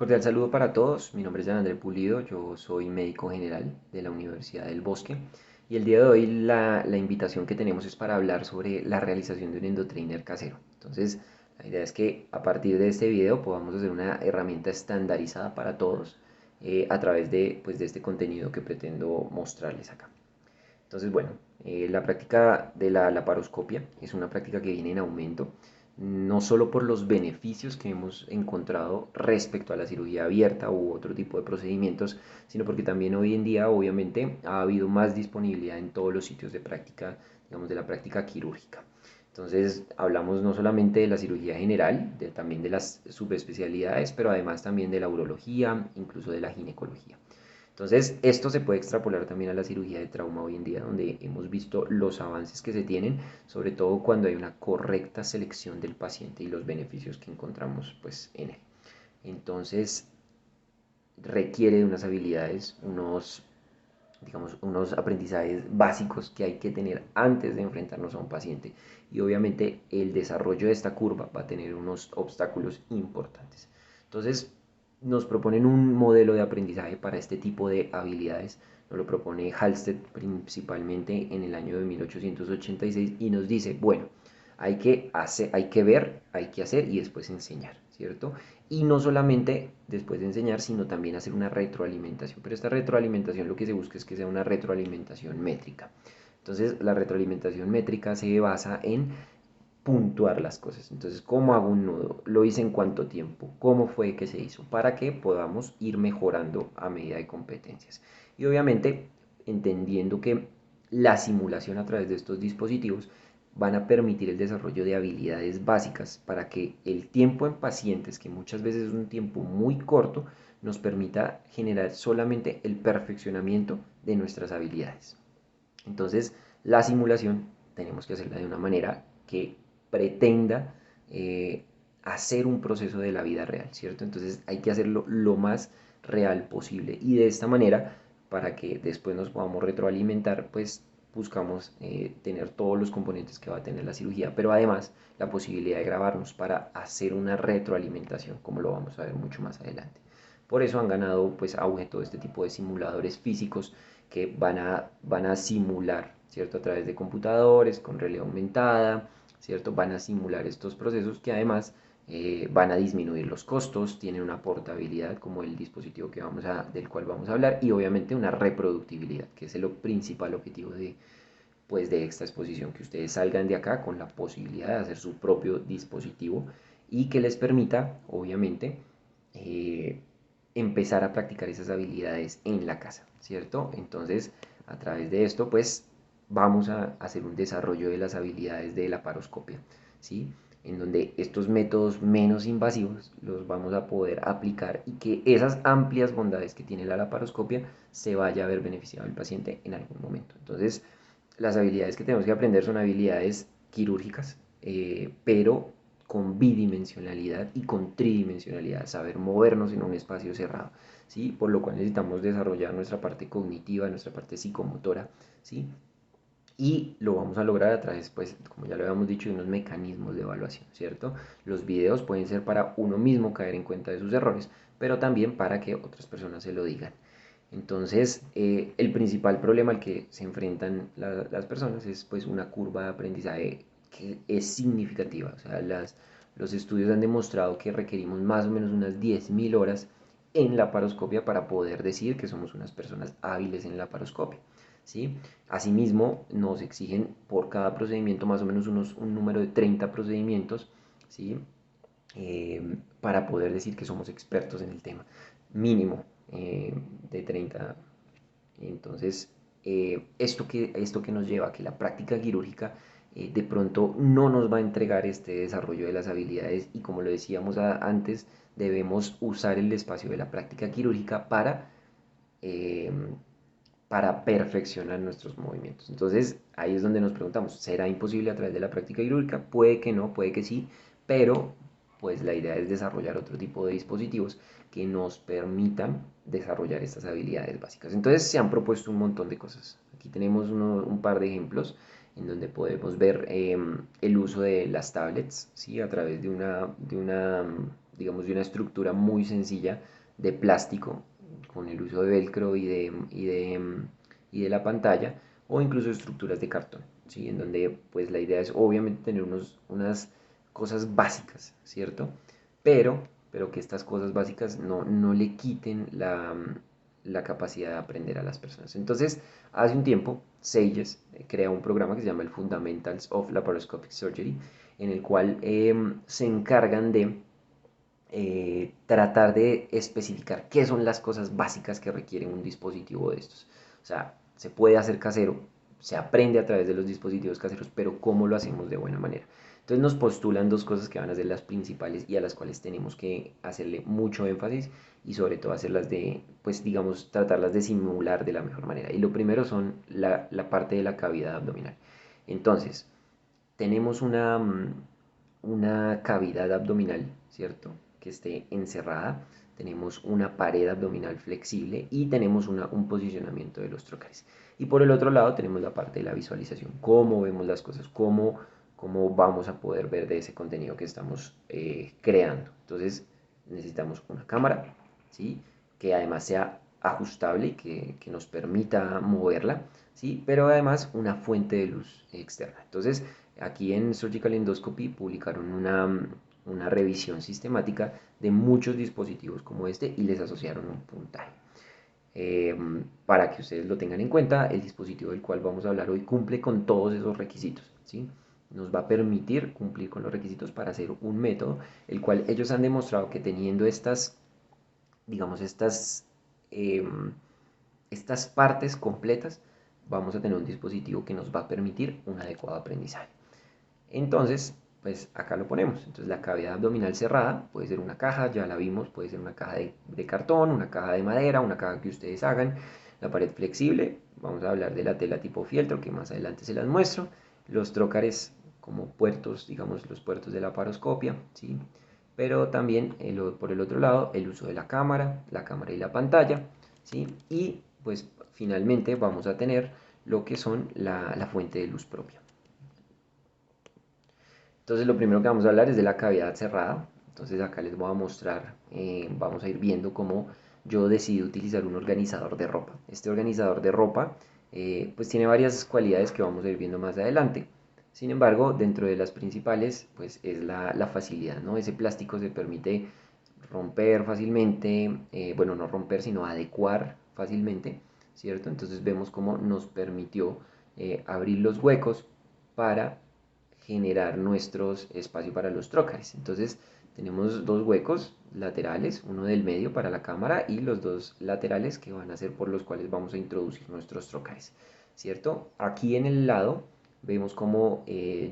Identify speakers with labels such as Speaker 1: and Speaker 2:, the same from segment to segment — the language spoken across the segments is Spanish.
Speaker 1: Cordial saludo para todos, mi nombre es Jan André Pulido, yo soy médico general de la Universidad del Bosque y el día de hoy la invitación que tenemos es para hablar sobre la realización de un endotrainer casero. Entonces, la idea es que a partir de este video podamos hacer una herramienta estandarizada para todos a través de este contenido que pretendo mostrarles acá. Entonces, bueno, la práctica de la laparoscopia es una práctica que viene en aumento, no solo por los beneficios que hemos encontrado respecto a la cirugía abierta u otro tipo de procedimientos, sino porque también hoy en día, obviamente, ha habido más disponibilidad en todos los sitios de práctica, digamos, de la práctica quirúrgica. Entonces, hablamos no solamente de la cirugía general, también de las subespecialidades, pero además también de la urología, incluso de la ginecología. Entonces, esto se puede extrapolar también a la cirugía de trauma hoy en día, donde hemos visto los avances que se tienen, sobre todo cuando hay una correcta selección del paciente y los beneficios que encontramos pues, en él. Entonces, requiere de unas habilidades, unos aprendizajes básicos que hay que tener antes de enfrentarnos a un paciente. Y obviamente el desarrollo de esta curva va a tener unos obstáculos importantes. Entonces, nos proponen un modelo de aprendizaje para este tipo de habilidades. Nos lo propone Halsted principalmente en el año de 1886 y nos dice, bueno, hay que ver, hay que hacer y después enseñar, ¿cierto? Y no solamente después de enseñar, sino también hacer una retroalimentación. Pero esta retroalimentación lo que se busca es que sea una retroalimentación métrica. Entonces, la retroalimentación métrica se basa en puntuar las cosas. Entonces, ¿cómo hago un nudo? ¿Lo hice en cuánto tiempo? ¿Cómo fue que se hizo? Para que podamos ir mejorando a medida de competencias. Y obviamente, entendiendo que la simulación a través de estos dispositivos van a permitir el desarrollo de habilidades básicas para que el tiempo en pacientes, que muchas veces es un tiempo muy corto, nos permita generar solamente el perfeccionamiento de nuestras habilidades. Entonces, la simulación tenemos que hacerla de una manera que pretenda hacer un proceso de la vida real, ¿cierto? Entonces hay que hacerlo lo más real posible y de esta manera, para que después nos podamos retroalimentar, pues buscamos tener todos los componentes que va a tener la cirugía, pero además la posibilidad de grabarnos para hacer una retroalimentación, como lo vamos a ver mucho más adelante. Por eso han ganado pues auge todo este tipo de simuladores físicos que van a simular, ¿cierto? A través de computadores, con realidad aumentada, ¿cierto? Van a simular estos procesos que además van a disminuir los costos, tienen una portabilidad como el dispositivo del cual vamos a hablar y obviamente una reproductibilidad, que es el principal objetivo pues, de esta exposición, que ustedes salgan de acá con la posibilidad de hacer su propio dispositivo y que les permita, obviamente, eh, empezar a practicar esas habilidades en la casa, ¿cierto? Entonces, a través de esto, pues vamos a hacer un desarrollo de las habilidades de la paroscopia, ¿sí? En donde estos métodos menos invasivos los vamos a poder aplicar y que esas amplias bondades que tiene la laparoscopia se vaya a ver beneficiado el paciente en algún momento. Entonces, las habilidades que tenemos que aprender son habilidades quirúrgicas, pero con bidimensionalidad y con tridimensionalidad, saber movernos en un espacio cerrado, ¿sí? Por lo cual necesitamos desarrollar nuestra parte cognitiva, nuestra parte psicomotora, ¿sí? Y lo vamos a lograr a través, pues, como ya lo habíamos dicho, de unos mecanismos de evaluación, ¿cierto? Los videos pueden ser para uno mismo caer en cuenta de sus errores, pero también para que otras personas se lo digan. Entonces, el principal problema al que se enfrentan las personas es pues una curva de aprendizaje que es significativa. O sea, los estudios han demostrado que requerimos más o menos unas 10.000 horas en la paroscopia para poder decir que somos unas personas hábiles en la paroscopia, ¿sí? Asimismo, nos exigen por cada procedimiento más o menos un número de 30 procedimientos, ¿sí? Para poder decir que somos expertos en el tema. Mínimo de 30. Entonces, esto que nos lleva a que la práctica quirúrgica de pronto no nos va a entregar este desarrollo de las habilidades y como lo decíamos antes, debemos usar el espacio de la práctica quirúrgica eh, para perfeccionar nuestros movimientos. Entonces, ahí es donde nos preguntamos, ¿será imposible a través de la práctica quirúrgica? Puede que no, puede que sí, pero pues la idea es desarrollar otro tipo de dispositivos que nos permitan desarrollar estas habilidades básicas. Entonces se han propuesto un montón de cosas. Aquí tenemos un par de ejemplos en donde podemos ver el uso de las tablets, ¿sí? A través de una digamos, de una estructura muy sencilla de plástico, con el uso de velcro y de la pantalla, o incluso estructuras de cartón, ¿sí? En donde pues la idea es obviamente tener unas cosas básicas, ¿cierto? Pero que estas cosas básicas no le quiten la capacidad de aprender a las personas. Entonces, hace un tiempo, Sages crea un programa que se llama el Fundamentals of Laparoscopic Surgery, en el cual se encargan de tratar de especificar qué son las cosas básicas que requieren un dispositivo de estos. O sea, se puede hacer casero, se aprende a través de los dispositivos caseros, pero ¿cómo lo hacemos de buena manera? Entonces nos postulan dos cosas que van a ser las principales y a las cuales tenemos que hacerle mucho énfasis y sobre todo hacerlas de, pues digamos, tratarlas de simular de la mejor manera. Y lo primero son la parte de la cavidad abdominal. Entonces, tenemos una cavidad abdominal, ¿cierto? Que esté encerrada. Tenemos una pared abdominal flexible y tenemos un posicionamiento de los trocars. Y por el otro lado tenemos la parte de la visualización, cómo vemos las cosas, cómo vamos a poder ver de ese contenido que estamos creando. Entonces necesitamos una cámara, ¿sí? Que además sea ajustable y que nos permita moverla, ¿sí? Pero además una fuente de luz externa. Entonces aquí en Surgical Endoscopy publicaron una revisión sistemática de muchos dispositivos como este y les asociaron un puntaje. Eh, para que ustedes lo tengan en cuenta, el dispositivo del cual vamos a hablar hoy cumple con todos esos requisitos, ¿sí? Nos va a permitir cumplir con los requisitos para hacer un método, el cual ellos han demostrado que teniendo digamos, eh, estas partes completas, vamos a tener un dispositivo que nos va a permitir un adecuado aprendizaje. Entonces, pues acá lo ponemos. Entonces la cavidad abdominal cerrada puede ser una caja, ya la vimos, puede ser una caja de cartón, una caja de madera, una caja que ustedes hagan. La pared flexible, vamos a hablar de la tela tipo fieltro, que más adelante se las muestro. Los trócares como puertos, digamos los puertos de la paroscopia, ¿sí? Pero también por el otro lado el uso de la cámara y la pantalla, ¿sí? Y pues finalmente vamos a tener lo que son la fuente de luz propia. Entonces lo primero que vamos a hablar es de la cavidad cerrada. Entonces acá les voy a mostrar, vamos a ir viendo cómo yo decidí utilizar un organizador de ropa. Este organizador de ropa pues tiene varias cualidades que vamos a ir viendo más adelante. Sin embargo, dentro de las principales pues es la facilidad, ¿no? Ese plástico se permite romper fácilmente, bueno, no romper, sino adecuar fácilmente, ¿cierto? Entonces vemos cómo nos permitió abrir los huecos para generar nuestros espacios para los trócares. Entonces tenemos dos huecos laterales, uno del medio para la cámara y los dos laterales que van a ser por los cuales vamos a introducir nuestros trócares, ¿cierto? Aquí en el lado vemos como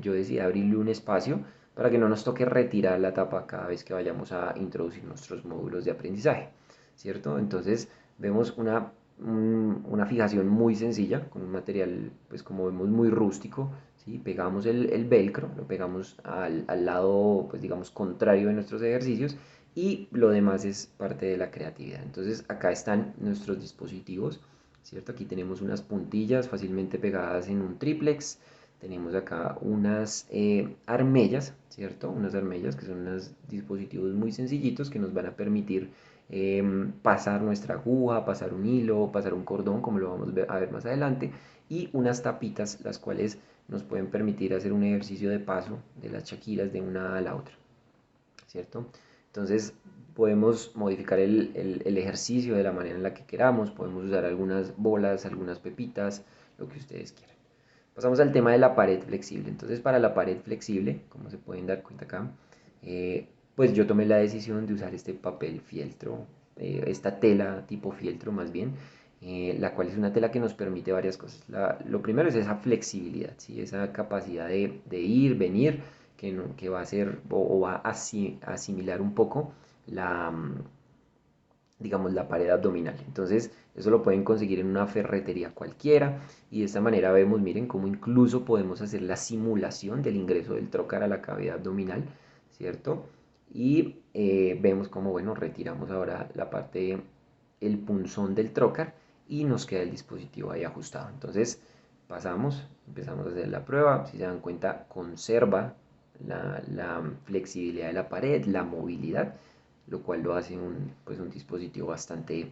Speaker 1: yo decidí abrirle un espacio para que no nos toque retirar la tapa cada vez que vayamos a introducir nuestros módulos de aprendizaje, ¿cierto? Entonces vemos una fijación muy sencilla con un material, pues como vemos, muy rústico, ¿sí? Pegamos el velcro, lo pegamos al lado, pues digamos, contrario de nuestros ejercicios y lo demás es parte de la creatividad. Entonces acá están nuestros dispositivos, ¿cierto? Aquí tenemos unas puntillas fácilmente pegadas en un triplex. Tenemos acá unas armellas, ¿cierto? Unas armellas que son unos dispositivos muy sencillitos que nos van a permitir pasar nuestra aguja, pasar un hilo, pasar un cordón, como lo vamos a ver más adelante, y unas tapitas, las cuales nos pueden permitir hacer un ejercicio de paso de las chaquiras de una a la otra, ¿cierto? Entonces podemos modificar el ejercicio de la manera en la que queramos, podemos usar algunas bolas, algunas pepitas, lo que ustedes quieran. Pasamos al tema de la pared flexible. Entonces para la pared flexible, como se pueden dar cuenta acá, pues yo tomé la decisión de usar este papel fieltro, esta tela tipo fieltro más bien, la cual es una tela que nos permite varias cosas. Lo primero es esa flexibilidad, ¿sí? Esa capacidad de ir, venir, que va a ser o va a asimilar un poco la, digamos, la pared abdominal. Entonces, eso lo pueden conseguir en una ferretería cualquiera y de esta manera vemos, miren, cómo incluso podemos hacer la simulación del ingreso del trocar a la cavidad abdominal, ¿cierto? Y vemos cómo, bueno, retiramos ahora la parte, el punzón del trocar y nos queda el dispositivo ahí ajustado. Entonces, pasamos, empezamos a hacer la prueba. Si se dan cuenta, conserva la flexibilidad de la pared, la movilidad, lo cual lo hace pues un dispositivo bastante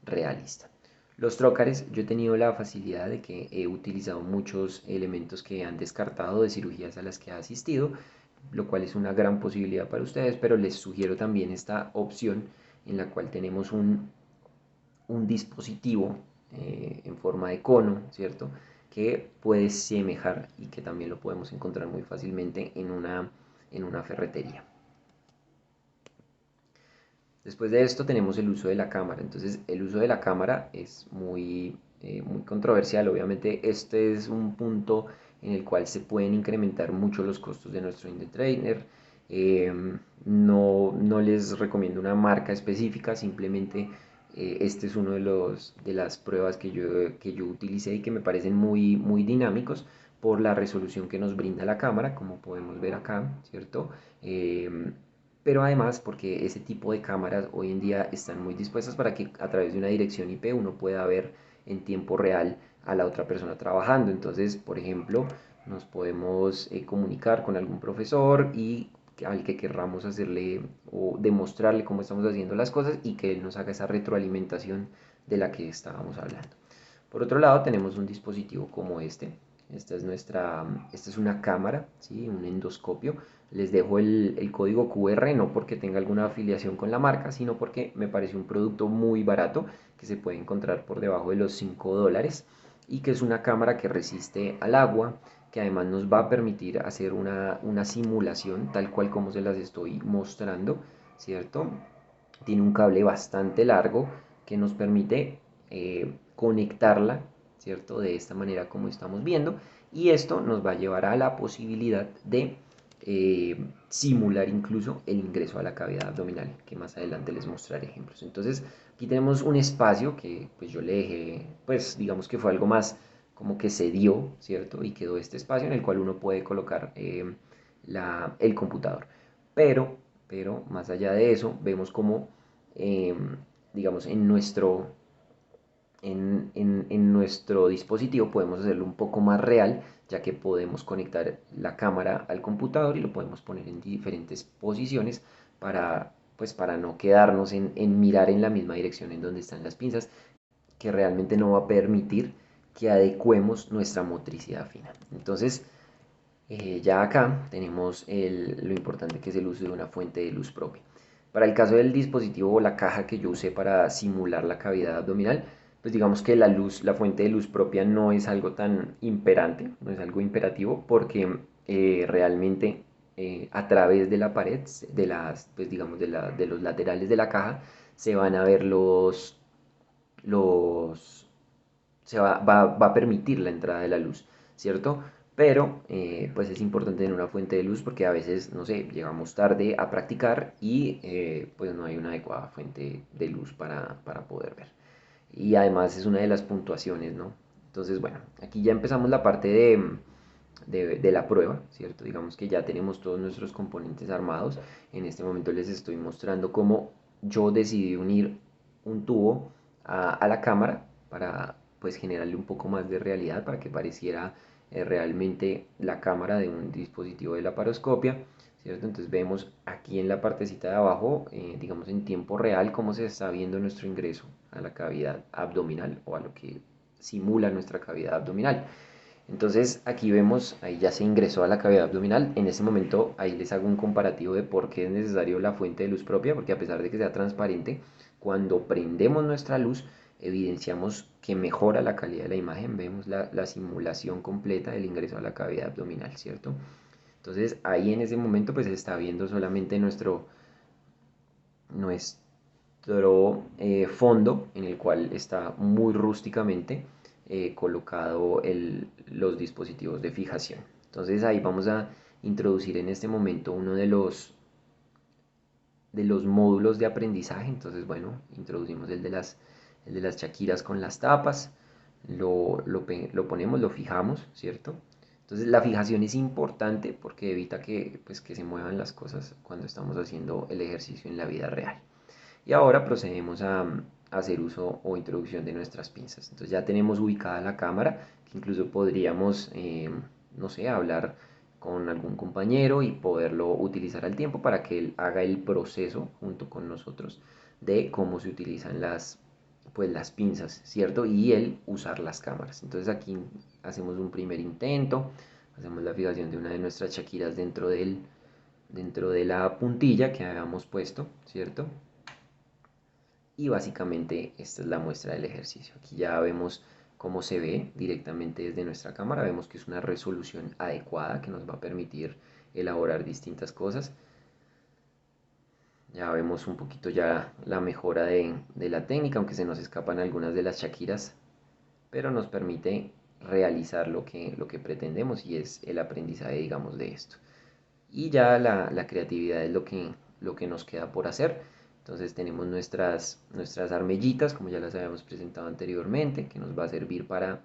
Speaker 1: realista. Los trócares, yo he tenido la facilidad de que he utilizado muchos elementos que han descartado de cirugías a las que he asistido, lo cual es una gran posibilidad para ustedes, pero les sugiero también esta opción en la cual tenemos un dispositivo en forma de cono, ¿cierto? Que puede semejar y que también lo podemos encontrar muy fácilmente en una ferretería. Después de esto tenemos el uso de la cámara. Entonces el uso de la cámara es muy controversial. Obviamente este es un punto en el cual se pueden incrementar mucho los costos de nuestro Indie Trainer. Eh, no les recomiendo una marca específica, simplemente este es uno de las pruebas que yo utilicé y que me parecen muy dinámicos por la resolución que nos brinda la cámara, como podemos ver acá, ¿cierto? Pero además porque ese tipo de cámaras hoy en día están muy dispuestas para que a través de una dirección IP uno pueda ver en tiempo real a la otra persona trabajando. Entonces, por ejemplo, nos podemos comunicar con algún profesor y al que querramos hacerle o demostrarle cómo estamos haciendo las cosas y que él nos haga esa retroalimentación de la que estábamos hablando. Por otro lado, tenemos un dispositivo como este. Esta es una cámara, ¿sí? Un endoscopio. Les dejo el código QR, no porque tenga alguna afiliación con la marca, sino porque me parece un producto muy barato que se puede encontrar por debajo de los $5 y que es una cámara que resiste al agua, que además nos va a permitir hacer una simulación tal cual como se las estoy mostrando, ¿cierto? Tiene un cable bastante largo que nos permite conectarla, ¿cierto? De esta manera como estamos viendo. Y esto nos va a llevar a la posibilidad de simular incluso el ingreso a la cavidad abdominal, que más adelante les mostraré ejemplos. Entonces, aquí tenemos un espacio que pues yo le dejé, pues digamos que fue algo más como que se dio, ¿cierto? Y quedó este espacio en el cual uno puede colocar el computador. Pero, pero más allá de eso, vemos como, eh, digamos, en nuestro dispositivo podemos hacerlo un poco más real, ya que podemos conectar la cámara al computador y lo podemos poner en diferentes posiciones pues, para no quedarnos en mirar en la misma dirección en donde están las pinzas, que realmente no va a permitir que adecuemos nuestra motricidad fina. Entonces, ya acá tenemos lo importante que es el uso de una fuente de luz propia. Para el caso del dispositivo o la caja que yo usé para simular la cavidad abdominal, pues digamos que la fuente de luz propia no es algo tan imperante, no es algo imperativo, porque realmente a través de la pared, pues digamos de los laterales de la caja, se van a ver los, va a permitir la entrada de la luz, ¿cierto? Pero pues es importante tener una fuente de luz porque a veces, no sé, llegamos tarde a practicar y pues no hay una adecuada fuente de luz para poder ver. Y además es una de las puntuaciones, ¿no? Entonces, bueno, aquí ya empezamos la parte de la prueba, ¿cierto? Digamos que ya tenemos todos nuestros componentes armados. En este momento les estoy mostrando cómo yo decidí unir un tubo a la cámara para pues generarle un poco más de realidad para que pareciera realmente la cámara de un dispositivo de laparoscopia, ¿cierto? Entonces vemos aquí en la partecita de abajo, digamos en tiempo real, cómo se está viendo nuestro ingreso a la cavidad abdominal o a lo que simula nuestra cavidad abdominal. Entonces aquí vemos, ahí ya se ingresó a la cavidad abdominal. En ese momento ahí les hago un comparativo de por qué es necesario la fuente de luz propia, porque a pesar de que sea transparente, cuando prendemos nuestra luz evidenciamos que mejora la calidad de la imagen, vemos la simulación completa del ingreso a la cavidad abdominal, ¿cierto? Entonces ahí en ese momento pues se está viendo solamente nuestro fondo en el cual está muy rústicamente colocado los dispositivos de fijación. Entonces ahí vamos a introducir en este momento uno de los módulos de aprendizaje. Entonces, bueno, introducimos el de las chaquiras con las tapas, lo ponemos, lo fijamos, ¿cierto? Entonces la fijación es importante porque evita pues, que se muevan las cosas cuando estamos haciendo el ejercicio en la vida real. Y ahora procedemos a hacer uso o introducción de nuestras pinzas. Entonces ya tenemos ubicada la cámara, que incluso podríamos, no sé, hablar con algún compañero y poderlo utilizar al tiempo para que él haga el proceso junto con nosotros de cómo se utilizan pues, las pinzas, ¿cierto? Y él usar las cámaras. Entonces aquí hacemos un primer intento, hacemos la fijación de una de nuestras Shakiras dentro de la puntilla que habíamos puesto, ¿cierto? Y básicamente esta es la muestra del ejercicio. Aquí ya vemos cómo se ve directamente desde nuestra cámara. Vemos que es una resolución adecuada que nos va a permitir elaborar distintas cosas. Ya vemos un poquito ya la mejora de la técnica, aunque se nos escapan algunas de las Shakiras, pero nos permite realizar lo que pretendemos y es el aprendizaje, digamos, de esto. Y ya la creatividad es lo que nos queda por hacer. Entonces tenemos nuestras armellitas, como ya las habíamos presentado anteriormente, que nos va a servir para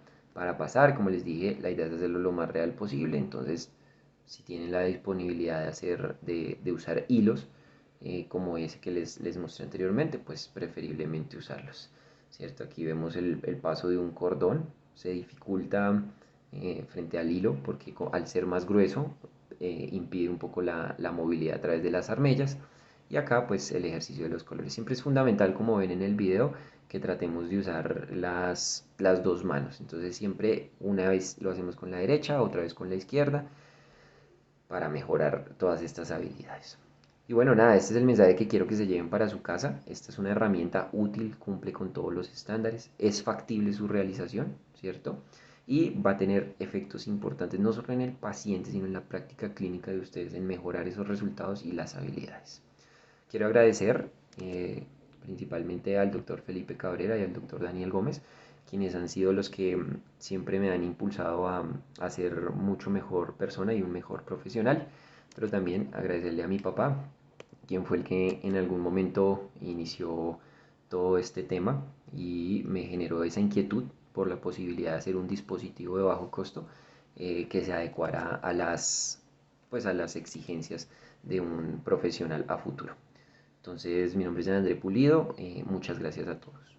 Speaker 1: pasar. Como les dije, la idea es hacerlo lo más real posible. Entonces, si tienen la disponibilidad de usar hilos, como ese que les mostré anteriormente, pues preferiblemente usarlos. ¿Cierto? Aquí vemos el paso de un cordón. Se dificulta frente al hilo porque al ser más grueso impide un poco la movilidad a través de las armellas. Y acá pues el ejercicio de los colores. Siempre es fundamental, como ven en el video, que tratemos de usar las dos manos. Entonces siempre una vez lo hacemos con la derecha, otra vez con la izquierda, para mejorar todas estas habilidades. Y bueno, nada, este es el mensaje que quiero que se lleven para su casa. Esta es una herramienta útil, cumple con todos los estándares, es factible su realización, ¿cierto? Y va a tener efectos importantes no solo en el paciente, sino en la práctica clínica de ustedes, en mejorar esos resultados y las habilidades. Quiero agradecer principalmente al doctor Felipe Cabrera y al doctor Daniel Gómez, quienes han sido los que siempre me han impulsado a ser mucho mejor persona y un mejor profesional, pero también agradecerle a mi papá, quien fue el que en algún momento inició todo este tema y me generó esa inquietud por la posibilidad de hacer un dispositivo de bajo costo que se adecuara pues a las exigencias de un profesional a futuro. Entonces, mi nombre es André Pulido. Muchas gracias a todos.